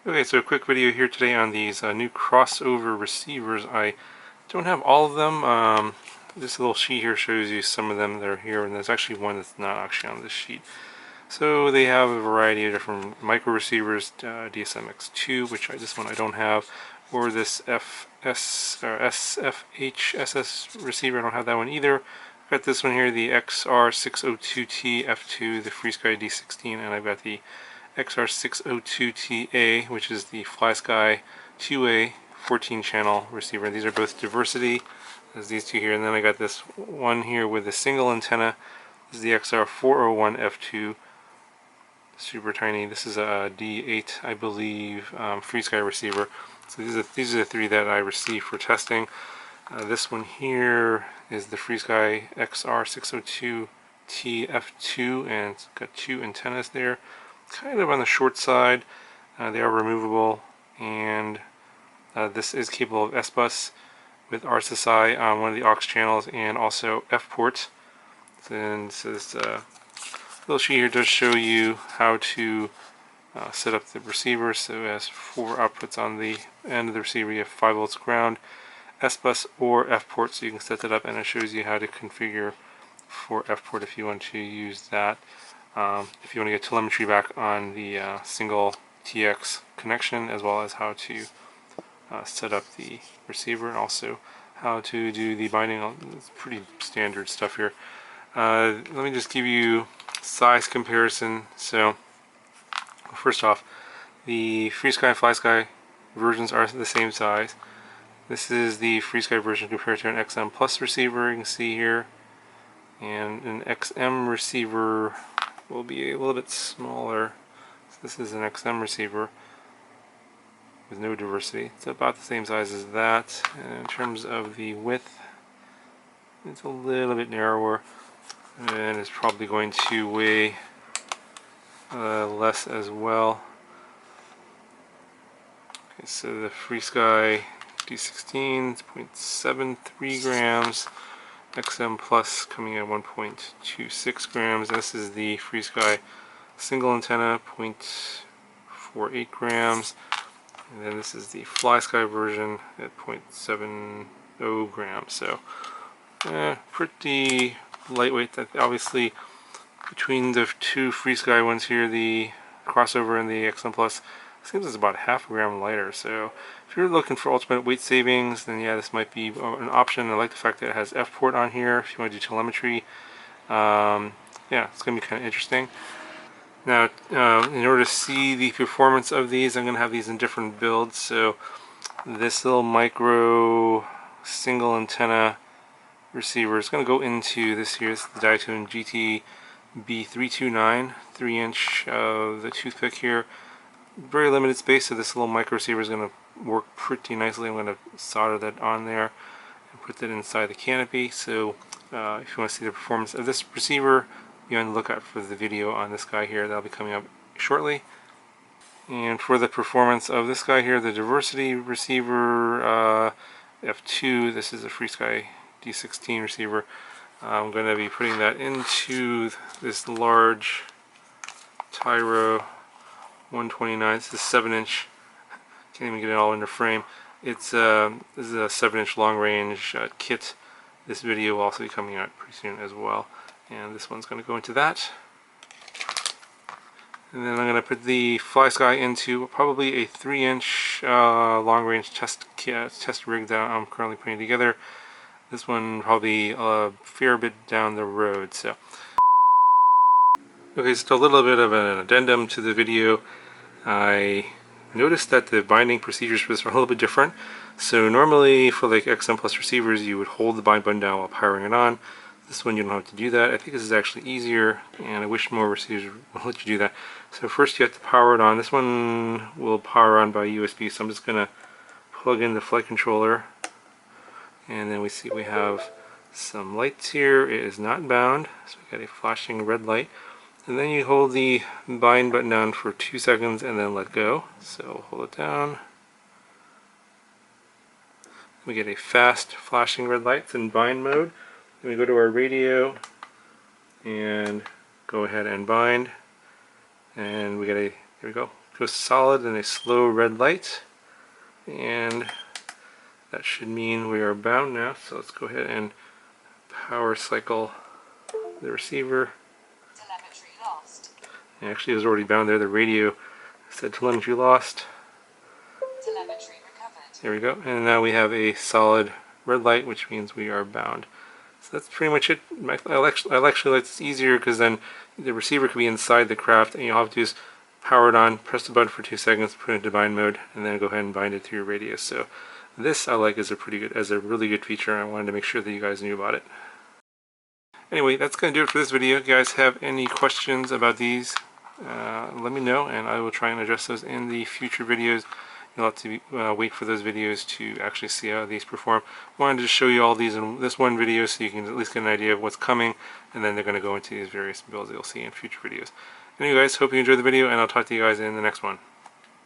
Okay, so a quick video here today on these new crossover receivers. I don't have all of them. This little sheet here shows you some of them that are here, and there's actually one that's not actually on this sheet. So they have a variety of different micro receivers, DSMX2, which this one I don't have, or this SFHSS receiver. I don't have that one either. I've got this one here, the XR602T F2, the FreeSky D16, and I've got the XR602TA, which is the FlySky 2A 14 channel receiver. These are both diversity, as these two here, and then I got this one here with a single antenna. This is the XR401 F2, super tiny. This is a D8, I believe, FreeSky receiver. So these are the three that I received for testing. This one here is the FreeSky XR602T F2, and it's got two antennas there, kind of on the short side. They are removable, and this is capable of S-Bus with RSSI on one of the aux channels and also F-port. And so this little sheet here does show you how to set up the receiver. So it has four outputs on the end of the receiver. You have 5 volts ground, S-Bus, or F-port, so you can set that up, and it shows you how to configure for F-port if you want to use that. If you want to get telemetry back on the single TX connection, as well as how to set up the receiver, and also how to do the binding. It's pretty standard stuff here. Let me just give you size comparison. So first off, the FreeSky and FlySky versions are the same size. This is the FreeSky version compared to an XM Plus receiver, you can see here, and an XM receiver will be a little bit smaller. So this is an XM receiver with no diversity. It's about the same size as that. And in terms of the width, it's a little bit narrower, and it's probably going to weigh less as well. Okay, so the FreeSky D16 is 0.73 grams. XM Plus coming at 1.26 grams. This is the FreeSky single antenna, 0.48 grams. And then this is the FlySky version at 0.70 grams. So pretty lightweight. Obviously, between the two FreeSky ones here, the crossover and the XM Plus, it seems it's about half a gram lighter. So if you're looking for ultimate weight savings, then yeah, this might be an option. I like the fact that it has F-port on here if you want to do telemetry. Yeah, it's going to be kind of interesting. Now, in order to see the performance of these, I'm going to have these in different builds. So this little micro single antenna receiver is going to go into this here. This is the Diatone GT-B329, 3-inch, the toothpick here. Very limited space, so this little micro receiver is going to work pretty nicely. I'm going to solder that on there and put that inside the canopy. So if you want to see the performance of this receiver, be on the lookout for the video on this guy here. That'll be coming up shortly. And for the performance of this guy here, the diversity receiver F2, this is a FreeSky D16 receiver. I'm going to be putting that into this large Tyro 129. This is a 7-inch. Can't even get it all into frame. This is a 7-inch long-range kit. This video will also be coming out pretty soon as well. And this one's going to go into that. And then I'm going to put the FlySky into probably a 3-inch long-range test rig that I'm currently putting together. This one probably a fair bit down the road. So, okay, so a little bit of an addendum to the video. I noticed that the binding procedures for this are a little bit different. So normally for like XM Plus receivers, you would hold the bind button down while powering it on. This one you don't have to do that. I think this is actually easier, and I wish more receivers will let you do that. So first you have to power it on. This one will power on by USB, so I'm just going to plug in the flight controller. And then we see we have some lights here. It is not bound, so we got a flashing red light. And then you hold the bind button down for 2 seconds and then let go. So hold it down. We get a fast flashing red light. It's in bind mode. Then we go to our radio and go ahead and bind. And we get a, there we go, goes solid and a slow red light, and that should mean we are bound now. So let's go ahead and power cycle the receiver. Telemetry lost. And actually, it was already bound there. The radio said telemetry lost. Telemetry recovered. There we go. And now we have a solid red light, which means we are bound. So that's pretty much it. I actually like this easier because then the receiver could be inside the craft, and you'll have to just power it on, press the button for 2 seconds, put it into bind mode, and then go ahead and bind it to your radio. So this I like as a really good feature. I wanted to make sure that you guys knew about it. Anyway, that's going to do it for this video. If you guys have any questions about these, let me know, and I will try and address those in the future videos. You'll have to wait for those videos to actually see how these perform. I wanted to show you all these in this one video so you can at least get an idea of what's coming, and then they're going to go into these various builds that you'll see in future videos. Anyway guys, hope you enjoyed the video, and I'll talk to you guys in the next one.